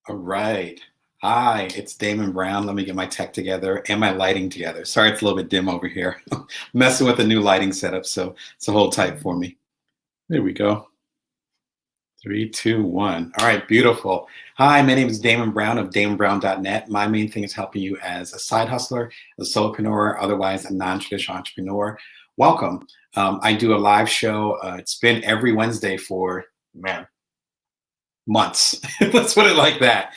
All right. Hi, it's Damon Brown. Let me get my tech together and my lighting together. Sorry, it's a little bit dim over here. Messing with a new lighting setup, so hold tight for me. There we go. Three, two, one. All right, beautiful. Hi, my name is Damon Brown of DamonBrown.net. My main thing is helping you as a side hustler, a solopreneur, otherwise a non-traditional entrepreneur. Welcome. I do a live show. It's been every Wednesday for, man, months. Let's put it like that.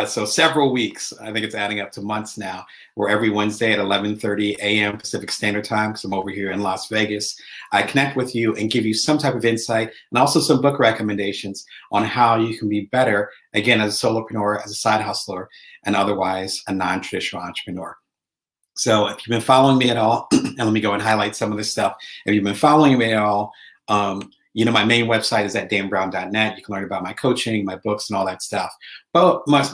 So several weeks. I think it's adding up to months now. We're every Wednesday at 11:30 a.m. Pacific Standard Time, because I'm over here in Las Vegas. I connect with you and give you some type of insight and also some book recommendations on how you can be better, again, as a solopreneur, as a side hustler, and otherwise a non-traditional entrepreneur. So if you've been following me at all, and let me go and highlight some of this stuff. If you've been following me at all, my main website is at damebrown.net. You can learn about my coaching, my books, and all that stuff. But most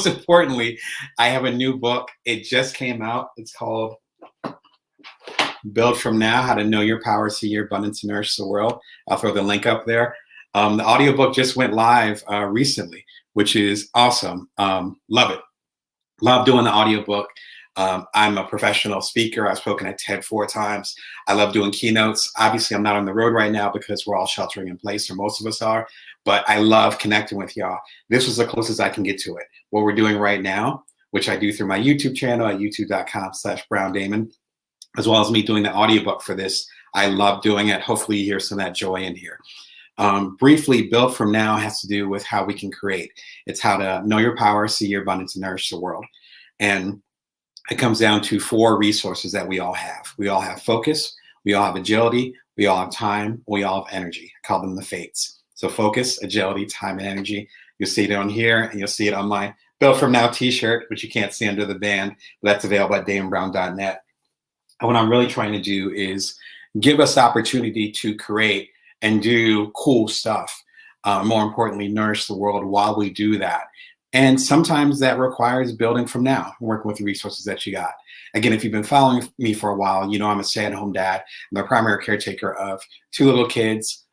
importantly, I have a new book. It just came out. It's called Build From Now: How to Know Your Power, See Your Abundance, and Nourish the World. I'll throw the link up there. The audiobook just went live recently, which is awesome. Love it. Love doing the audiobook. I'm a professional speaker. I've spoken at TED 4 times. I love doing keynotes. Obviously, I'm not on the road right now because we're all sheltering in place, or most of us are, but I love connecting with y'all. This was the closest I can get to it. What we're doing right now, which I do through my YouTube channel at youtube.com/BrownDamon, as well as me doing the audiobook for this. I love doing it. Hopefully you hear some of that joy in here. Briefly, Build From Now has to do with how we can create. It's how to know your power, see your abundance, and nourish the world. And it comes down to 4 resources that we all have. We all have focus, we all have agility, we all have time, we all have energy. I call them the fates. So focus, agility, time, and energy. You'll see it on here, and you'll see it on my Build From Now t-shirt, which you can't see under the band, but that's available at DamonBrown.net. And what I'm really trying to do is give us the opportunity to create and do cool stuff. More importantly, nourish the world while we do that. And sometimes that requires building from now, working with the resources that you got. Again, if you've been following me for a while, you know I'm a stay-at-home dad. I'm a primary caretaker of 2 little kids.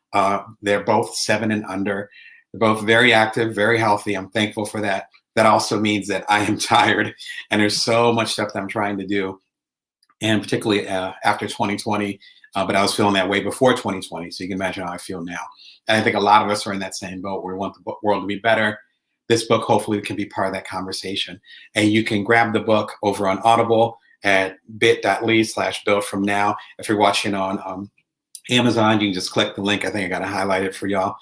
They're both 7 and under. They're both very active, very healthy. I'm thankful for that. That also means that I am tired, and there's so much stuff that I'm trying to do, and particularly after 2020, but I was feeling that way before 2020, so you can imagine how I feel now. And I think a lot of us are in that same boat. We want the world to be better. This book hopefully can be part of that conversation. And you can grab the book over on Audible at bit.ly/buildfromnow. If you're watching on Amazon, you can just click the link. I think I got to highlight it for y'all.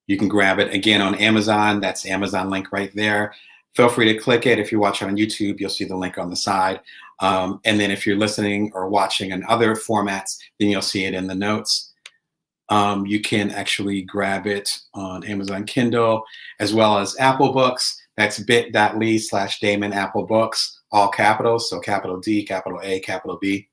You can grab it again on Amazon. That's the Amazon link right there. Feel free to click it. If you're watching on YouTube, you'll see the link on the side. And then if you're listening or watching in other formats, then you'll see it in the notes. You can actually grab it on Amazon Kindle as well as Apple Books. That's bit.ly/Damon Apple Books, all capitals. So capital D, capital A, capital B.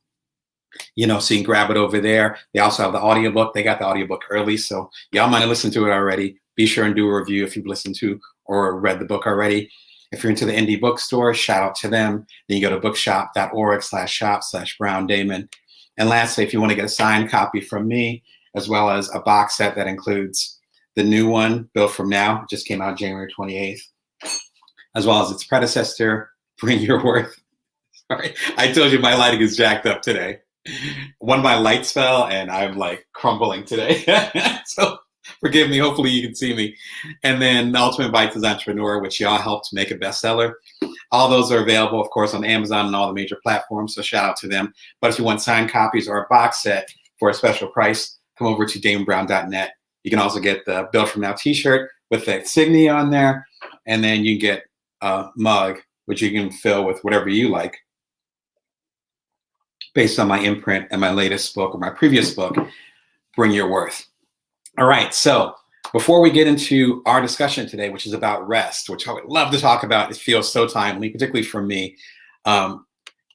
So you can grab it over there. They also have the audiobook. They got the audiobook early, so y'all might have listened to it already. Be sure and do a review if you've listened to or read the book already. If you're into the indie bookstore, shout out to them. Then you go to bookshop.org/shop/BrownDamon. And lastly, if you want to get a signed copy from me, as well as a box set that includes the new one, Build From Now, just came out January 28th, as well as its predecessor, Bring Your Worth. Sorry, I told you my lighting is jacked up today. One of my lights fell, and I'm like crumbling today. So forgive me. Hopefully you can see me. And then Ultimate Bites as Entrepreneur, which y'all helped make a bestseller. All those are available, of course, on Amazon and all the major platforms, so shout out to them. But if you want signed copies or a box set for a special price, come over to DamonBrown.net. You can also get the Build From Now t-shirt with the insignia on there, and then you get a mug, which you can fill with whatever you like, based on my imprint and my latest book, or my previous book, Bring Your Worth. All right, so before we get into our discussion today, which is about rest, which I would love to talk about, it feels so timely, particularly for me.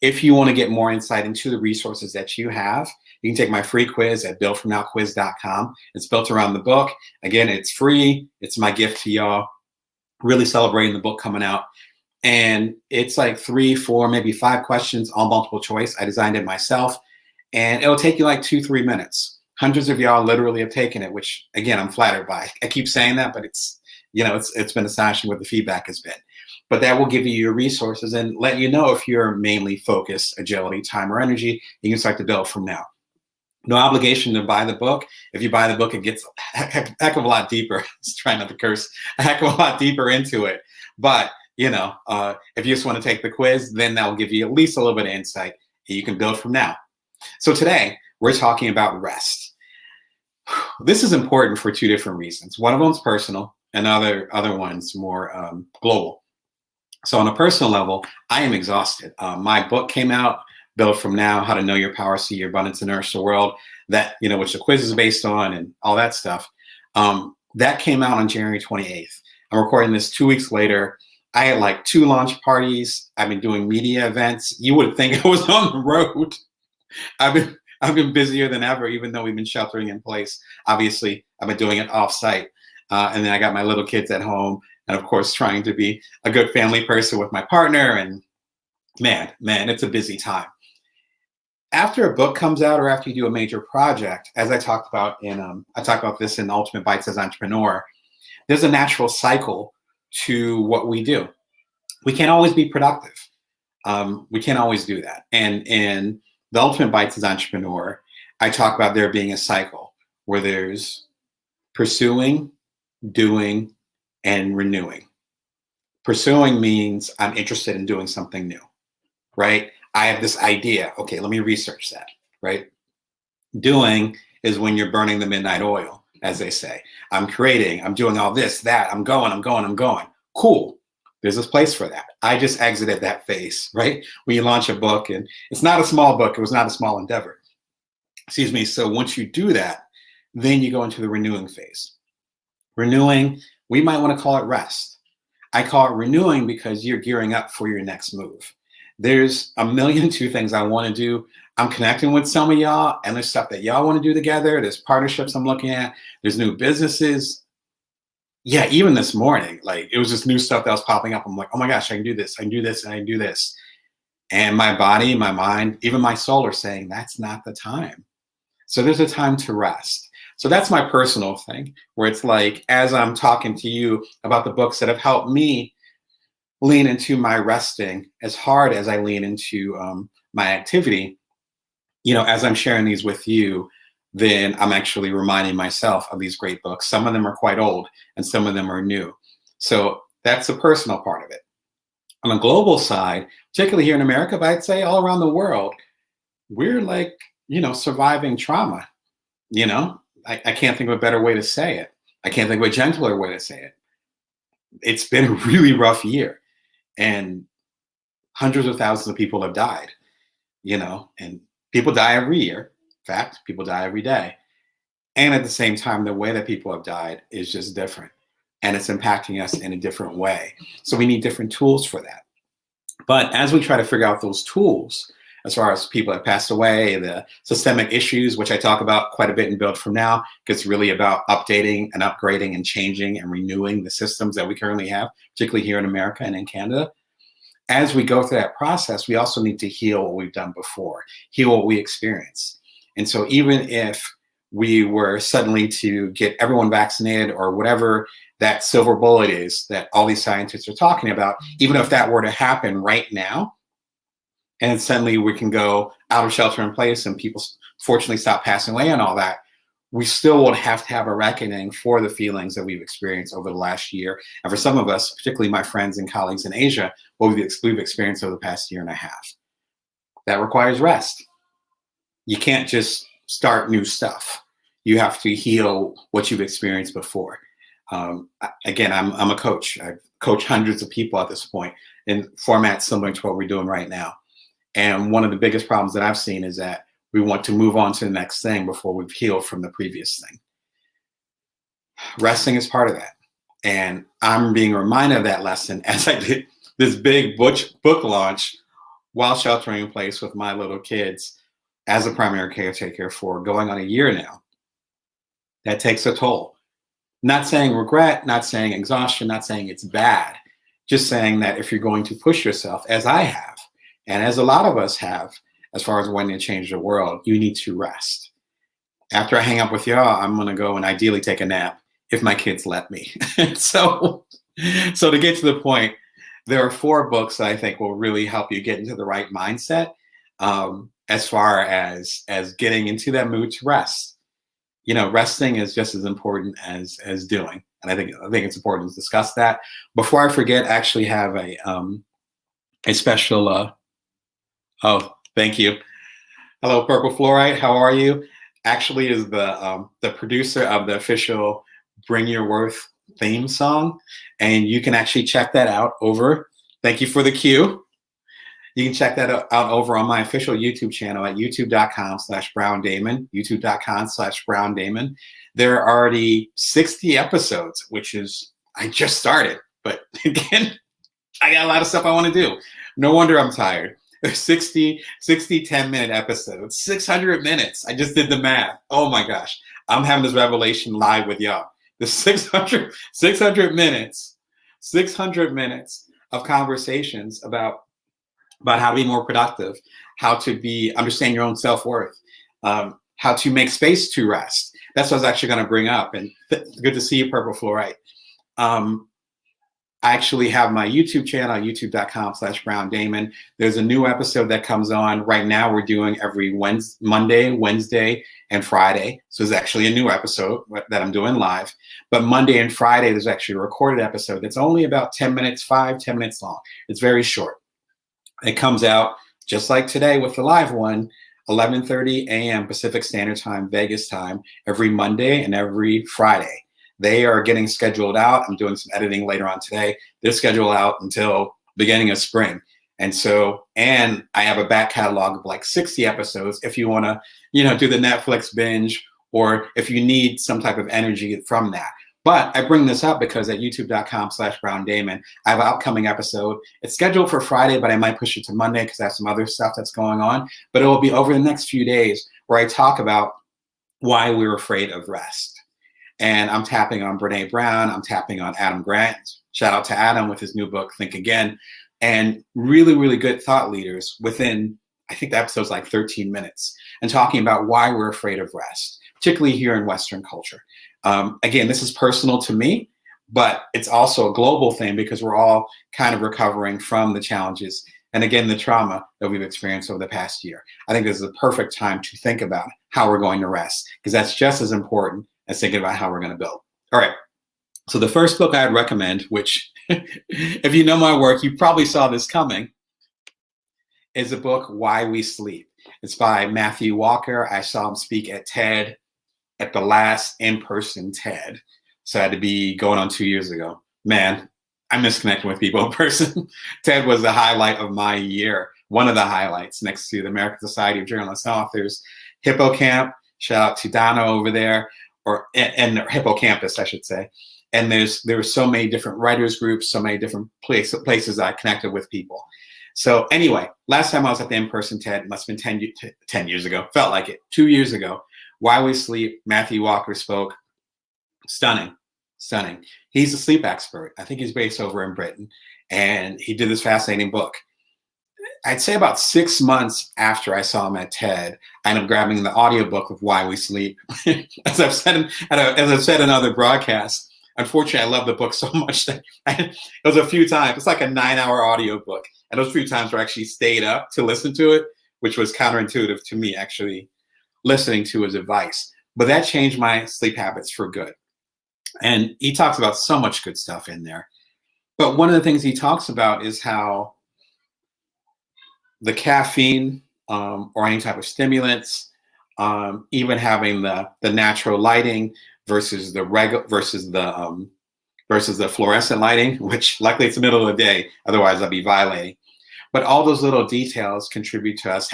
If you want to get more insight into the resources that you have, you can take my free quiz at BuildFromNowQuiz.com. It's built around the book. Again, it's free. It's my gift to y'all. Really celebrating the book coming out. And it's like 3, 4, maybe 5 questions, all multiple choice. I designed it myself. And it'll take you like 2-3 minutes. Hundreds of y'all literally have taken it, which again, I'm flattered by. I keep saying that, but it's, it's been astonishing what the feedback has been. But that will give you your resources and let you know if you're mainly focus, agility, time, or energy. You can start to build from now. No obligation to buy the book. If you buy the book, it gets a heck of a lot deeper. Just trying not to curse. A heck of a lot deeper into it. But if you just want to take the quiz, then that'll give you at least a little bit of insight. And you can build from now. So today we're talking about rest. This is important for two different reasons. One of them's personal, and other one's more global. So on a personal level, I am exhausted. My book came out, Build From Now, How to Know Your Power, See Your Abundance, and Nourish the World, that, which the quiz is based on and all that stuff. That came out on January 28th. I'm recording this 2 weeks later. I had like 2 launch parties. I've been doing media events. You would think I was on the road. I've been busier than ever, even though we've been sheltering in place. Obviously, I've been doing it off-site. And then I got my little kids at home. And of course, trying to be a good family person with my partner. And man, it's a busy time. After a book comes out or after you do a major project, as I talked about I talked about this in Ultimate Bites as Entrepreneur, there's a natural cycle to what we do. We can't always be productive. We can't always do that. And in the Ultimate Bites as Entrepreneur, I talk about there being a cycle where there's pursuing, doing, and renewing. Pursuing means I'm interested in doing something new, right? I have this idea. Okay, let me research that, right? Doing is when you're burning the midnight oil, as they say. I'm creating, I'm doing all this, that, I'm going. Cool. There's this place for that. I just exited that phase, right? When you launch a book, and it's not a small book, it was not a small endeavor. Excuse me. So once you do that, then you go into the renewing phase. Renewing, we might want to call it rest. I call it renewing because you're gearing up for your next move. There's a million two things I want to do. I'm connecting with some of y'all, and there's stuff that y'all want to do together. There's partnerships I'm looking at. There's new businesses. Yeah, even this morning, like it was just new stuff that was popping up. I'm like, oh my gosh, I can do this, I can do this, and I can do this. And my body, my mind, even my soul are saying that's not the time. So there's a time to rest. So that's my personal thing, where it's like, as I'm talking to you about the books that have helped me lean into my resting as hard as I lean into my activity, as I'm sharing these with you, then I'm actually reminding myself of these great books. Some of them are quite old and some of them are new. So that's the personal part of it. On the global side, particularly here in America, but I'd say all around the world, we're like, surviving trauma. I can't think of a better way to say it. I can't think of a gentler way to say it. It's been a really rough year, and hundreds of thousands of people have died, and people die every year. In fact, people die every day. And at the same time, the way that people have died is just different, and it's impacting us in a different way. So we need different tools for that. But as we try to figure out those tools, as far as people that passed away, the systemic issues, which I talk about quite a bit in Build From Now, because it's really about updating and upgrading and changing and renewing the systems that we currently have, particularly here in America and in Canada. As we go through that process, we also need to heal what we've done before, heal what we experienced. And so even if we were suddenly to get everyone vaccinated or whatever that silver bullet is that all these scientists are talking about, even if that were to happen right now, and suddenly we can go out of shelter in place and people fortunately stop passing away and all that, we still would have to have a reckoning for the feelings that we've experienced over the last year. And for some of us, particularly my friends and colleagues in Asia, what we've experienced over the past year and a half. That requires rest. You can't just start new stuff. You have to heal what you've experienced before. Again, I'm a coach. I've coached hundreds of people at this point in formats similar to what we're doing right now. And one of the biggest problems that I've seen is that we want to move on to the next thing before we've healed from the previous thing. Resting is part of that. And I'm being reminded of that lesson as I did this big book launch while sheltering in place with my little kids as a primary caretaker for going on a year now. That takes a toll. Not saying regret, not saying exhaustion, not saying it's bad, just saying that if you're going to push yourself, as I have, and as a lot of us have, as far as wanting to change the world, you need to rest. after I hang up with y'all, I'm gonna go and ideally take a nap if my kids let me. so, so to get to the point, there are 4 books that I think will really help you get into the right mindset, as far as getting into that mood to rest. You know, resting is just as important as doing, and I think it's important to discuss that. Before I forget, I actually have a special. Oh, thank you. Hello, Purple Fluorite. How are you? Actually, is the producer of the official "Bring Your Worth" theme song, and you can actually check that out over. Thank you for the cue. You can check that out over on my official YouTube channel at youtube.com/BrownDamon, youtube.com/BrownDamon. There are already 60 episodes, which is, I just started, but again, I got a lot of stuff I want to do. No wonder I'm tired. 60 10-minute episodes, 600 minutes. I just did the math. Oh my gosh. I'm having this revelation live with y'all. The 600 minutes, 600 minutes of conversations about how to be more productive, how to understand your own self-worth, how to make space to rest. That's what I was actually going to bring up. And good to see you, Purple Fluorite. I actually have my YouTube channel, youtube.com/BrownDamon. There's a new episode that comes on right now. We're doing every Monday, Wednesday, and Friday. So there's actually a new episode that I'm doing live. But Monday and Friday, there's actually a recorded episode that's only about 10 minutes, 10 minutes long. It's very short. It comes out just like today with the live one, 11:30 a.m. Pacific Standard Time, Vegas time, every Monday and every Friday. They are getting scheduled out. I'm doing some editing later on today. They're scheduled out until beginning of spring. And I have a back catalog of like 60 episodes if you want to, do the Netflix binge, or if you need some type of energy from that. But I bring this up because at youtube.com/BrownDamon, I have an upcoming episode. It's scheduled for Friday, but I might push it to Monday because I have some other stuff that's going on. But it will be over the next few days where I talk about why we're afraid of rest. And I'm tapping on Brene Brown. I'm tapping on Adam Grant. Shout out to Adam with his new book, Think Again. And really, really good thought leaders within, I think the episode's like 13 minutes, and talking about why we're afraid of rest, particularly here in Western culture. Again, this is personal to me, but it's also a global thing because we're all kind of recovering from the challenges and, again, the trauma that we've experienced over the past year. I think this is a perfect time to think about how we're going to rest, because that's just as important as thinking about how we're going to build. All right. So the first book I'd recommend, which if you know my work, you probably saw this coming, is the book Why We Sleep. It's by Matthew Walker. I saw him speak at TED, at the last in-person TED. So I had to be going on 2 years ago. Man, I miss connecting with people in person. TED was the highlight of my year. One of the highlights, next to the American Society of Journalists and Authors, Hippocamp. Shout out to Donna over there, and Hippocampus, I should say. And there were so many different writers groups, so many different places I connected with people. So anyway, last time I was at the in-person TED, must have been 10 years ago, felt like it, 2 years ago. Why We Sleep, Matthew Walker spoke. Stunning. He's a sleep expert. I think he's based over in Britain, and he did this fascinating book. I'd say about 6 months after I saw him at TED, I ended up grabbing the audiobook of Why We Sleep. As I've said in other broadcasts, unfortunately, I love the book so much that it was a few times. It's like a 9-hour audiobook. And those few times where I actually stayed up to listen to it, which was counterintuitive to me, actually listening to his advice. But that changed my sleep habits for good. And he talks about so much good stuff in there. But one of the things he talks about is how the caffeine or any type of stimulants, even having the natural lighting versus the fluorescent lighting, which luckily it's the middle of the day, otherwise I'd be violating. But all those little details contribute to us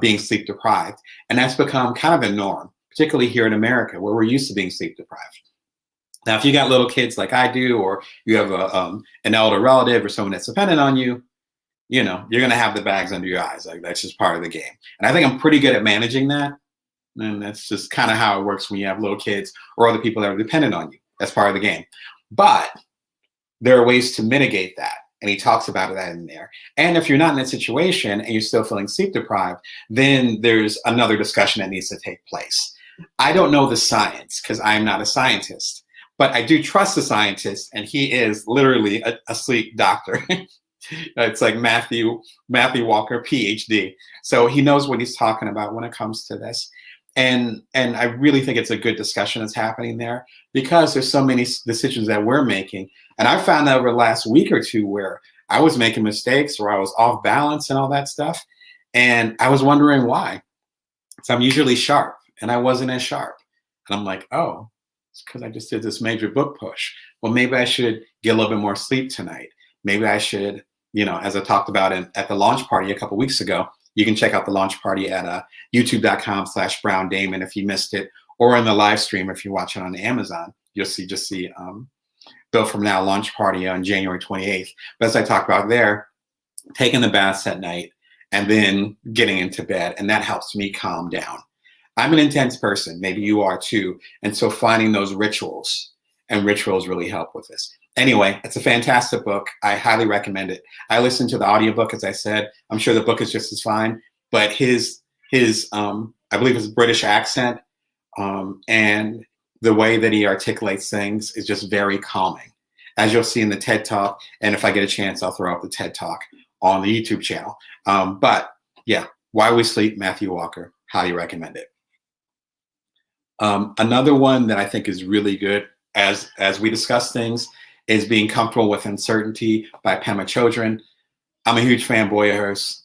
being sleep deprived, and that's become kind of a norm, particularly here in America, where we're used to being sleep deprived. Now, if you got little kids like I do, or you have an elder relative or someone that's dependent on you, you're going to have the bags under your eyes. Like, that's just part of the game. And I think I'm pretty good at managing that. And that's just kind of how it works when you have little kids or other people that are dependent on you. That's part of the game. But there are ways to mitigate that. And he talks about that in there. And if you're not in that situation and you're still feeling sleep deprived, then there's another discussion that needs to take place. I don't know the science because I'm not a scientist, but I do trust the scientist, and he is literally a sleep doctor. It's like Matthew Walker, PhD. So he knows what he's talking about when it comes to this. And I really think it's a good discussion that's happening there because there's so many decisions that we're making. And I found out over the last week or two where I was making mistakes or I was off balance and all that stuff. And I was wondering why. So I'm usually sharp and I wasn't as sharp. And I'm like, oh, it's because I just did this major book push. Well, maybe I should get a little bit more sleep tonight. Maybe I should, as I talked about at the launch party a couple of weeks ago, you can check out the launch party at youtube.com/Brown Damon if you missed it, or in the live stream if you're watching on Amazon. You'll see Build From Now launch party on January 28th. But as I talked about there, taking the baths at night and then getting into bed, and that helps me calm down. I'm an intense person. Maybe you are too. And so finding those rituals really help with this. Anyway, it's a fantastic book. I highly recommend it. I listened to the audiobook, as I said. I'm sure the book is just as fine, but his I believe his British accent and the way that he articulates things is just very calming, as you'll see in the TED Talk. And if I get a chance, I'll throw up the TED Talk on the YouTube channel. But yeah, Why We Sleep, Matthew Walker, highly recommend it. Another one that I think is really good as we discuss things is Being Comfortable with Uncertainty by Pema Chodron. I'm a huge fanboy of hers.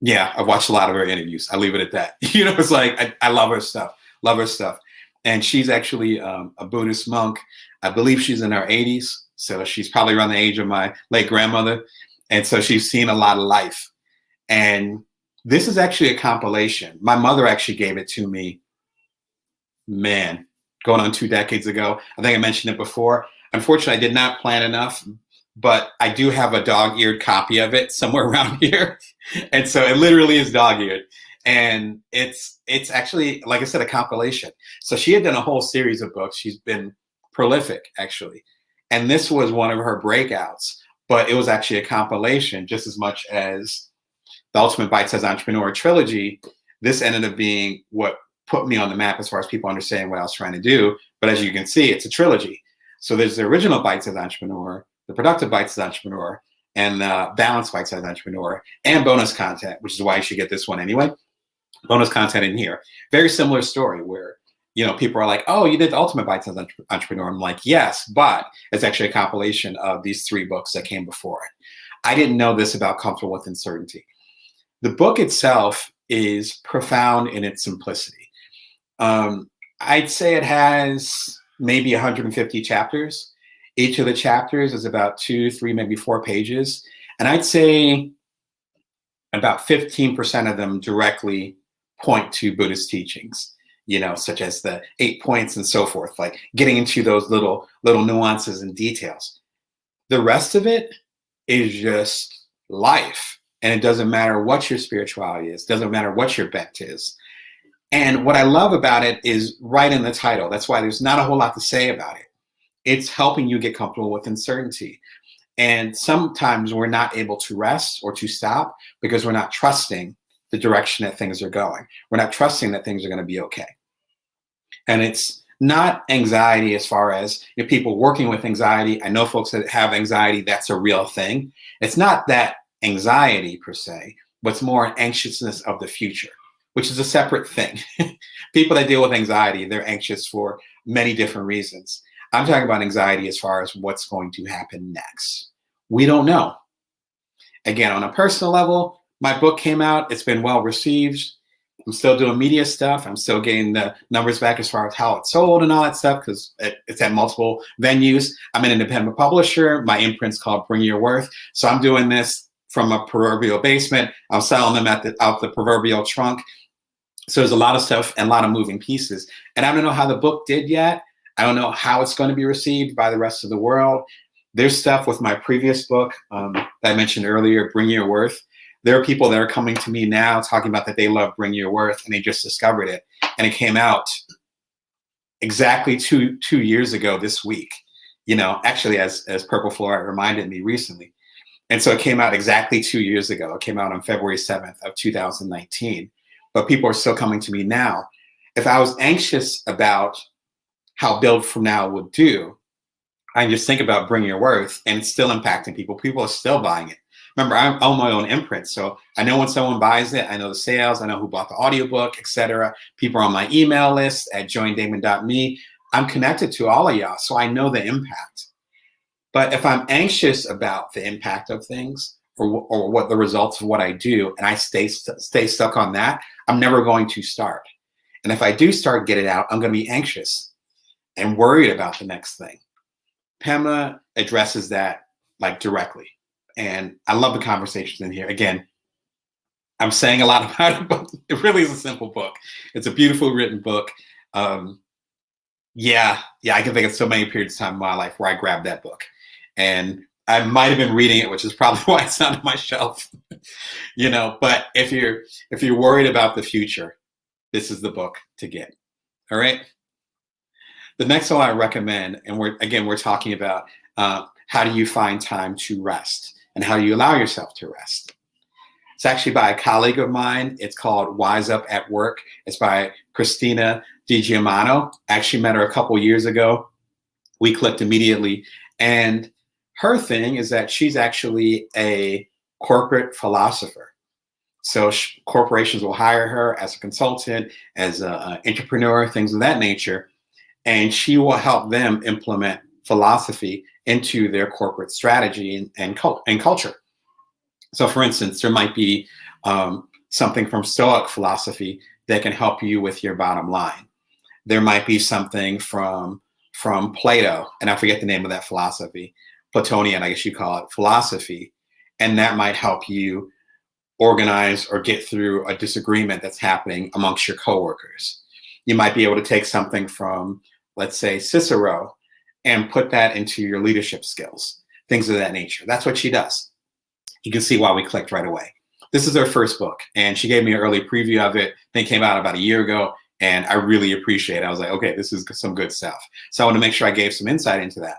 Yeah, I've watched a lot of her interviews. I leave it at that. It's like, I love her stuff. And she's actually a Buddhist monk. I believe she's in her 80s. So she's probably around the age of my late grandmother. And so she's seen a lot of life. And this is actually a compilation. My mother actually gave it to me, man, going on 2 decades ago. I think I mentioned it before. Unfortunately, I did not plan enough, but I do have a dog-eared copy of it somewhere around here. And so it literally is dog-eared. And it's actually, like I said, a compilation. So she had done a whole series of books. She's been prolific, actually. And this was one of her breakouts, but it was actually a compilation just as much as the Ultimate Bite-Sized Entrepreneur trilogy. This ended up being what put me on the map as far as people understanding what I was trying to do. But as you can see, it's a trilogy. So there's the original Bite-Sized Entrepreneur, the Productive Bite-Sized Entrepreneur, and the Balanced Bite-Sized Entrepreneur, and bonus content, which is why you should get this one anyway. Bonus content in here. Very similar story where, people are like, oh, you did the Ultimate Bite-Sized Entrepreneur. I'm like, yes, but it's actually a compilation of these 3 books that came before it. I didn't know this about Comfortable with Uncertainty. The book itself is profound in its simplicity. I'd say it has maybe 150 chapters. Each of the chapters is about 2, 3, maybe 4 pages. And I'd say about 15% of them directly point to Buddhist teachings, such as the 8 points and so forth, like getting into those little nuances and details. The rest of it is just life. And it doesn't matter what your spirituality is, doesn't matter what your bent is. And what I love about it is right in the title. That's why there's not a whole lot to say about it. It's helping you get comfortable with uncertainty. And sometimes we're not able to rest or to stop because we're not trusting the direction that things are going. We're not trusting that things are going to be okay. And it's not anxiety as far as people working with anxiety. I know folks that have anxiety, that's a real thing. It's not that anxiety per se, but it's more an anxiousness of the future, which is a separate thing. People that deal with anxiety, they're anxious for many different reasons. I'm talking about anxiety as far as what's going to happen next. We don't know. Again, on a personal level, my book came out. It's been well received. I'm still doing media stuff. I'm still getting the numbers back as far as how it's sold and all that stuff because it's at multiple venues. I'm an independent publisher. My imprint's called Bring Your Worth. So I'm doing this from a proverbial basement. I'm selling them out the proverbial trunk. So there's a lot of stuff and a lot of moving pieces. And I don't know how the book did yet. I don't know how it's going to be received by the rest of the world. There's stuff with my previous book that I mentioned earlier, Bring Your Worth. There are people that are coming to me now talking about that they love Bring Your Worth and they just discovered it. And it came out exactly two years ago this week, actually as Purple Fluorite reminded me recently. And so it came out exactly 2 years ago. It came out on February 7th of 2019. But people are still coming to me now. If I was anxious about how Build From Now would do, I can just think about Bring Your Worth, and it's still impacting people. People are still buying it. Remember, I own my own imprint, so I know when someone buys it, I know the sales, I know who bought the audiobook, etc. People are on my email list at joindamon.me. I'm connected to all of y'all, so I know the impact. But if I'm anxious about the impact of things or what the results of what I do, and I stay stuck on that, I'm never going to start. And if I do start, get it out, I'm going to be anxious and worried about the next thing. Pema addresses that like directly. And I love the conversations in here. Again, I'm saying a lot about it, but it really is a simple book. It's a beautifully written book. Yeah, I can think of so many periods of time in my life where I grabbed that book. And I might have been reading it, which is probably why it's not on my shelf. But if you're worried about the future, this is the book to get. All right. The next one I recommend, and we're talking about how do you find time to rest and how do you allow yourself to rest. It's actually by a colleague of mine. It's called Wise Up at Work. It's by Christina DiGiacomo. I actually met her a couple years ago. We clicked immediately. And her thing is that she's actually a corporate philosopher. So corporations will hire her as a consultant, as an entrepreneur, things of that nature. And she will help them implement philosophy into their corporate strategy and culture. So for instance, there might be something from Stoic philosophy that can help you with your bottom line. There might be something from Plato, and I forget the name of that philosophy, Platonian, I guess you call it, philosophy, and that might help you organize or get through a disagreement that's happening amongst your coworkers. You might be able to take something from, let's say, Cicero and put that into your leadership skills, things of that nature. That's what she does. You can see why we clicked right away. This is her first book, and she gave me an early preview of it. I think it came out about a year ago, and I really appreciate it. I was like, okay, this is some good stuff. So I want to make sure I gave some insight into that.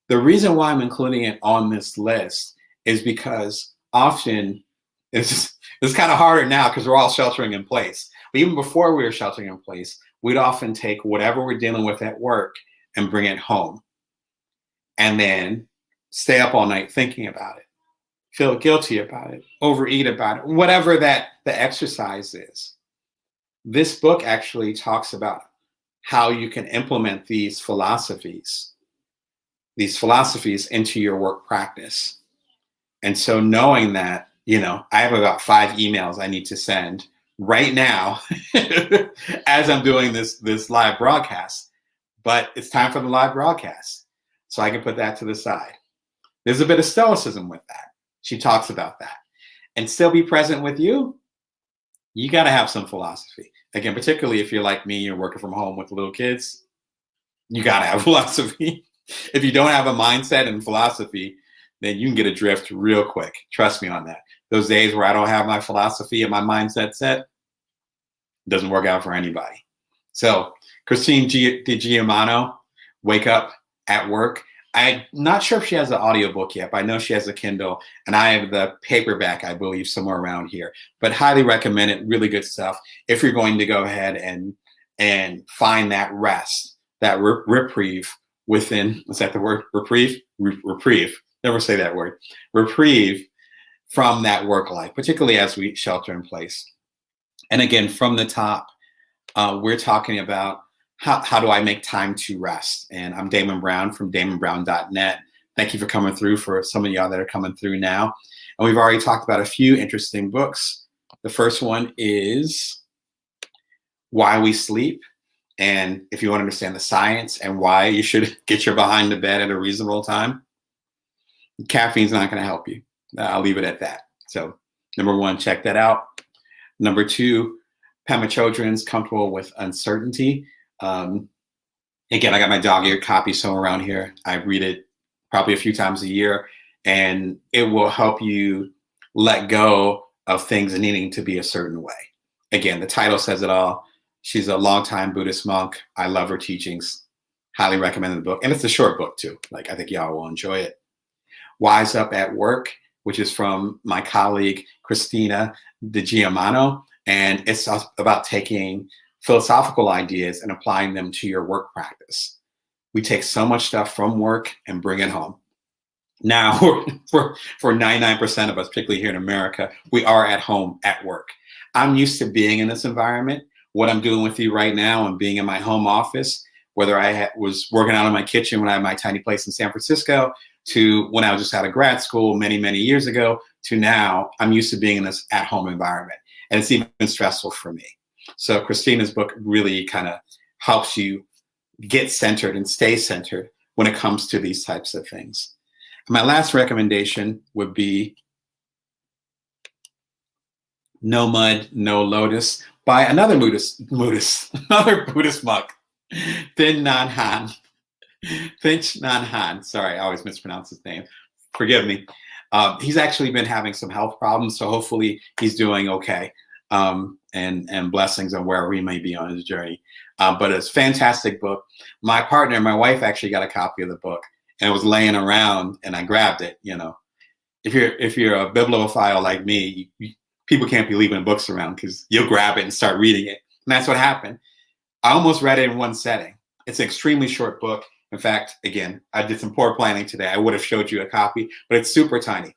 The reason why I'm including it on this list is because often it's kind of harder now because we're all sheltering in place. But even before we were sheltering in place, we'd often take whatever we're dealing with at work and bring it home and then stay up all night thinking about it, feel guilty about it, overeat about it, whatever that the exercise is. This book actually talks about how you can implement these philosophies into your work practice. And so knowing that, I have about 5 emails I need to send right now as I'm doing this live broadcast, but it's time for the live broadcast. So I can put that to the side. There's a bit of stoicism with that. She talks about that. And still be present with you. You got to have some philosophy. Again, particularly if you're like me, you're working from home with little kids, you got to have philosophy. If you don't have a mindset and philosophy, then you can get adrift real quick. Trust me on that. Those days where I don't have my philosophy and my mindset set, it doesn't work out for anybody. So Christine DiGiacomo, Wake Up at Work. I'm not sure if she has an audiobook yet, but I know she has a Kindle, and I have the paperback, I believe, somewhere around here. But highly recommend it. Really good stuff. If you're going to go ahead and find that rest, that reprieve within, is that the word? Reprieve? Reprieve. Never say that word. Reprieve from that work life, particularly as we shelter in place. And again, from the top, we're talking about how do I make time to rest? And I'm Damon Brown from DamonBrown.net. Thank you for coming through, for some of y'all that are coming through now. And we've already talked about a few interesting books. The first one is Why We Sleep. And if you want to understand the science and why you should get your behind to bed at a reasonable time, caffeine's not going to help you. I'll leave it at that. So number 1, check that out. Number 2, Pema Chodron's Comfortable with Uncertainty. Again, I got my dog-eared copy somewhere around here. I read it probably a few times a year, and it will help you let go of things needing to be a certain way. Again, the title says it all. She's a longtime Buddhist monk. I love her teachings. Highly recommend the book. And it's a short book too. I think y'all will enjoy it. Wise Up at Work, which is from my colleague, Christina DiGiacomo. And it's about taking philosophical ideas and applying them to your work practice. We take so much stuff from work and bring it home. Now, for 99% of us, particularly here in America, we are at home at work. I'm used to being in this environment. What I'm doing with you right now and being in my home office, whether I was working out in my kitchen when I had my tiny place in San Francisco, to when I was just out of grad school many, many years ago, to now, I'm used to being in this at-home environment. And it's even stressful for me. So Christina's book really kind of helps you get centered and stay centered when it comes to these types of things. My last recommendation would be No Mud, No Lotus by another Buddhist monk, Thich Nhat Hahn. Sorry, I always mispronounce his name. Forgive me. He's actually been having some health problems, so hopefully he's doing okay. And blessings on wherever he may be on his journey. But it's a fantastic book. My partner, my wife, actually got a copy of the book, and it was laying around, and I grabbed it. You know, if you're a bibliophile like me, people can't be leaving books around because you'll grab it and start reading it, and that's what happened. I almost read it in one setting. It's an extremely short book. In fact, again, I did some poor planning today. I would have showed you a copy, but it's super tiny.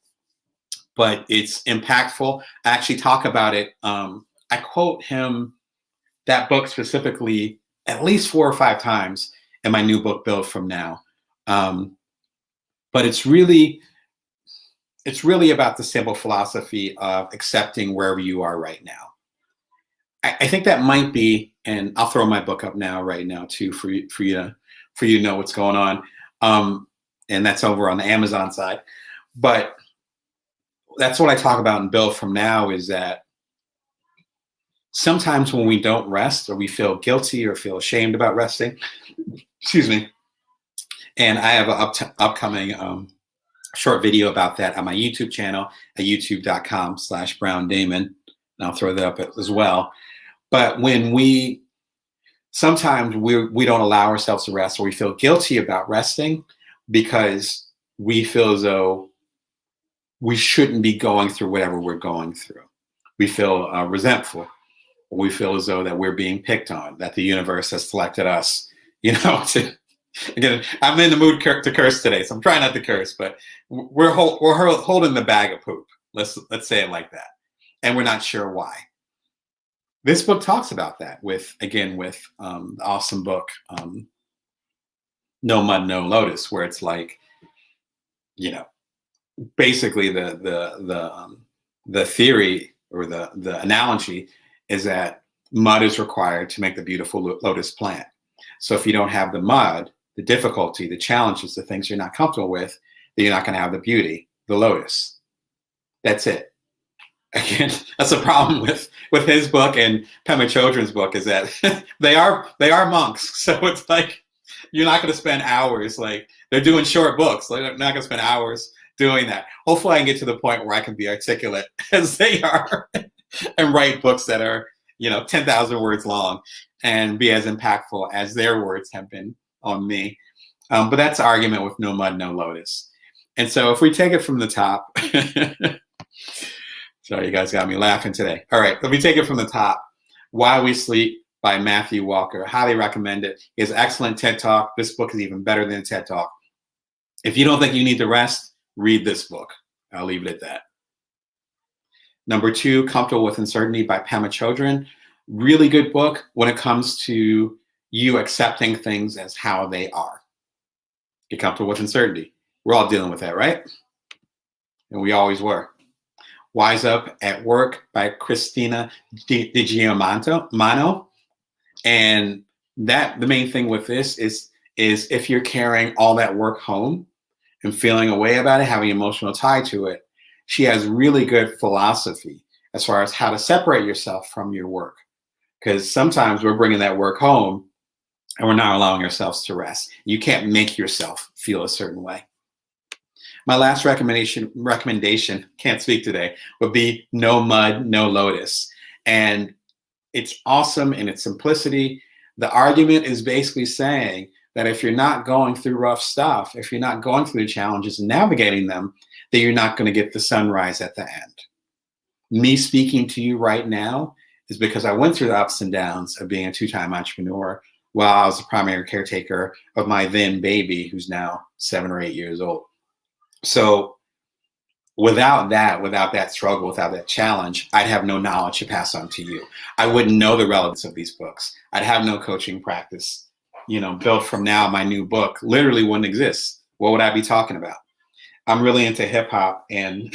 But it's impactful. I actually talk about it. I quote him, that book specifically, at least 4 or 5 times in my new book, Build From Now. But it's really about the simple philosophy of accepting wherever you are right now. I think that might be, and I'll throw my book up now, right now, too, for you to know what's going on. And that's over on the Amazon side. But that's what I talk about in Build From Now, is that sometimes when we don't rest, or we feel guilty or feel ashamed about resting, excuse me, and I have an upcoming short video about that on my YouTube channel at youtube.com/BrownDamon. And I'll throw that up as well. But when sometimes we don't allow ourselves to rest, or we feel guilty about resting because we feel as though we shouldn't be going through whatever we're going through. We feel resentful. We feel as though that we're being picked on, that the universe has selected us, again, I'm in the mood to curse today, so I'm trying not to curse, but we're holding the bag of poop. Let's say it like that. And we're not sure why. This book talks about that with the awesome book, No Mud, No Lotus, where it's like, basically the theory, or the analogy, is that mud is required to make the beautiful lotus plant. So if you don't have the mud, the difficulty, the challenges, the things you're not comfortable with, then you're not going to have the beauty, the lotus. That's it. Again, that's a problem with his book and Pema Chodron's book, is that they are monks. So it's like, you're not going to spend hours, like, they're doing short books. They're not going to spend hours doing that. Hopefully I can get to the point where I can be articulate as they are and write books that are, 10,000 words long and be as impactful as their words have been on me. But that's the argument with No Mud, No Lotus. And so if we take it from the top, sorry, you guys got me laughing today. All right, if we take it from the top, Why We Sleep by Matthew Walker. Highly recommend it. He has an excellent TED Talk. This book is even better than a TED Talk. If you don't think you need to rest, read this book. I'll leave it at that. Number 2, Comfortable with Uncertainty by Pema Chodron. Really good book when it comes to you accepting things as how they are. Get comfortable with uncertainty. We're all dealing with that, right? And we always were. Wise Up at Work by Christina DiGiacomo. And the main thing with this is if you're carrying all that work home and feeling a way about it, having an emotional tie to it, she has really good philosophy as far as how to separate yourself from your work. Because sometimes we're bringing that work home and we're not allowing ourselves to rest. You can't make yourself feel a certain way. My last recommendation, can't speak today, would be No Mud, No Lotus. And it's awesome in its simplicity. The argument is basically saying that if you're not going through rough stuff, if you're not going through the challenges and navigating them, then you're not going to get the sunrise at the end. Me speaking to you right now is because I went through the ups and downs of being a two-time entrepreneur while I was the primary caretaker of my then baby, who's now 7 or 8 years old. So without that struggle, without that challenge, I'd have no knowledge to pass on to you. I wouldn't know the relevance of these books. I'd have no coaching practice. Build From Now, my new book, literally wouldn't exist. What would I be talking about? I'm really into hip hop, and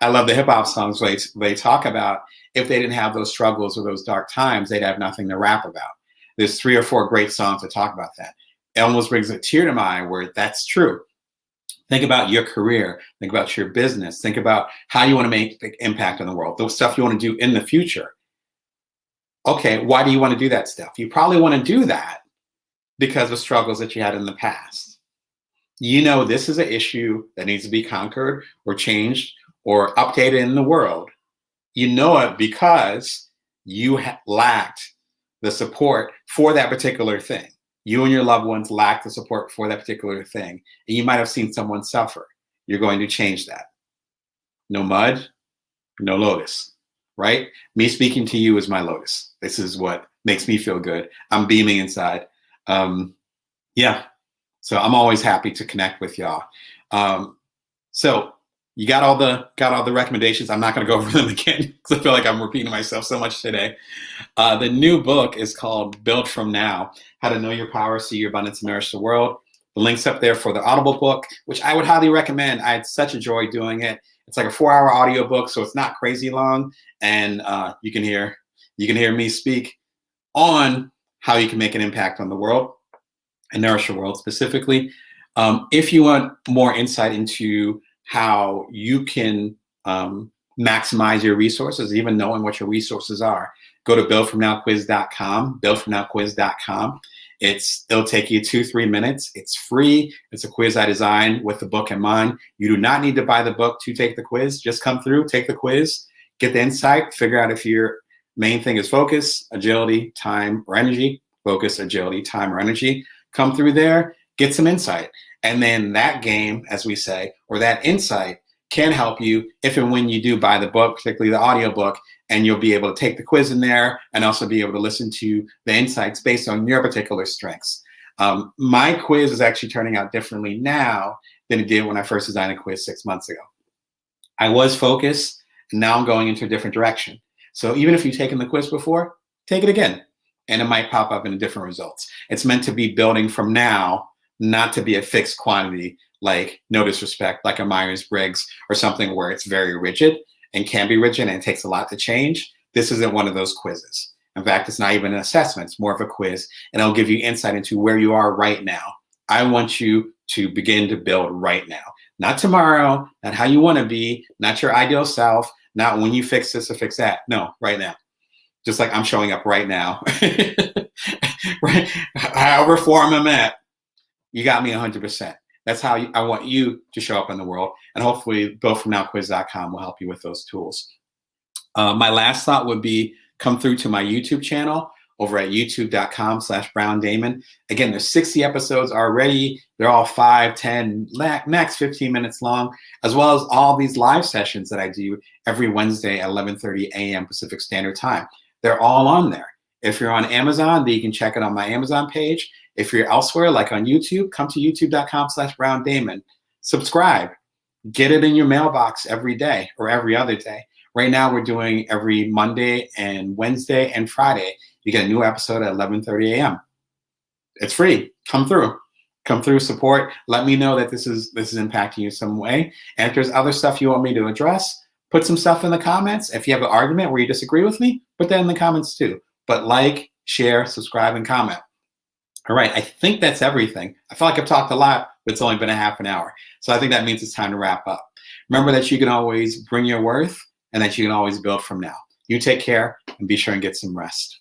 I love the hip hop songs they talk about if they didn't have those struggles or those dark times, they'd have nothing to rap about. There's 3 or 4 great songs that talk about that. It almost brings a tear to my eye where that's true. Think about your career. Think about your business. Think about how you want to make the impact on the world, the stuff you want to do in the future. Okay, why do you want to do that stuff? You probably want to do that because of struggles that you had in the past. This is an issue that needs to be conquered or changed or updated in the world. You know it because you lacked the support for that particular thing. You and your loved ones lack the support for that particular thing. And you might have seen someone suffer. You're going to change that. No mud, no Lotus, right? Me speaking to you is my Lotus. This is what makes me feel good. I'm beaming inside. Yeah. So I'm always happy to connect with y'all. So you got all the recommendations. I'm not going to go over them again because I feel like I'm repeating myself so much today. The new book is called Build From Now, How to Know Your Power, See Your Abundance, and Nourish the World. The link's up there for the Audible book, which I would highly recommend. I had such a joy doing it. It's like a 4-hour audio book, so it's not crazy long, and you can hear me speak on how you can make an impact on the world and nourish the world specifically. If you want more insight into how you can maximize your resources, even knowing what your resources are, go to BuildFromNowQuiz.com, BuildFromNowQuiz.com. It'll take you 2-3 minutes. It's free. It's a quiz I designed with the book in mind. You do not need to buy the book to take the quiz. Just come through, take the quiz, get the insight, figure out if your main thing is focus, agility, time, or energy. Focus, agility, time, or energy. Come through there, get some insight. And then that game, as we say, or that insight can help you if and when you do buy the book, particularly the audio book, and you'll be able to take the quiz in there and also be able to listen to the insights based on your particular strengths. My quiz is actually turning out differently now than it did when I first designed a quiz 6 months ago. I was focused, and now I'm going into a different direction. So even if you've taken the quiz before, take it again, and it might pop up in different results. It's meant to be building from now, not to be a fixed quantity, like, no disrespect, like a Myers-Briggs or something where it's very rigid and can be rigid and it takes a lot to change. This isn't one of those quizzes. In fact, it's not even an assessment. It's more of a quiz, and it'll give you insight into where you are right now. I want you to begin to build right now, not tomorrow, not how you want to be, not your ideal self, not when you fix this or fix that. No, right now. Just like I'm showing up right now. Right? However form I'm at, you got me 100%. That's how I want you to show up in the world. And hopefully BuildFromNowQuiz.com will help you with those tools. My last thought would be come through to my YouTube channel over at youtube.com/BrownDamon. Again, there's 60 episodes already. They're all 5, 10, max 15 minutes long, as well as all these live sessions that I do every Wednesday at 11:30 a.m. Pacific Standard Time. They're all on there. If you're on Amazon, then you can check it on my Amazon page. If you're elsewhere, like on YouTube, come to youtube.com/BrownDamon. Subscribe. Get it in your mailbox every day or every other day. Right now, we're doing every Monday and Wednesday and Friday. You get a new episode at 11:30 a.m. It's free. Come through. Come through, support. Let me know that this is impacting you some way. And if there's other stuff you want me to address, put some stuff in the comments. If you have an argument where you disagree with me, put that in the comments too. But like, share, subscribe, and comment. All right, I think that's everything. I feel like I've talked a lot, but it's only been a half an hour. So I think that means it's time to wrap up. Remember that you can always bring your worth and that you can always build from now. You take care and be sure and get some rest.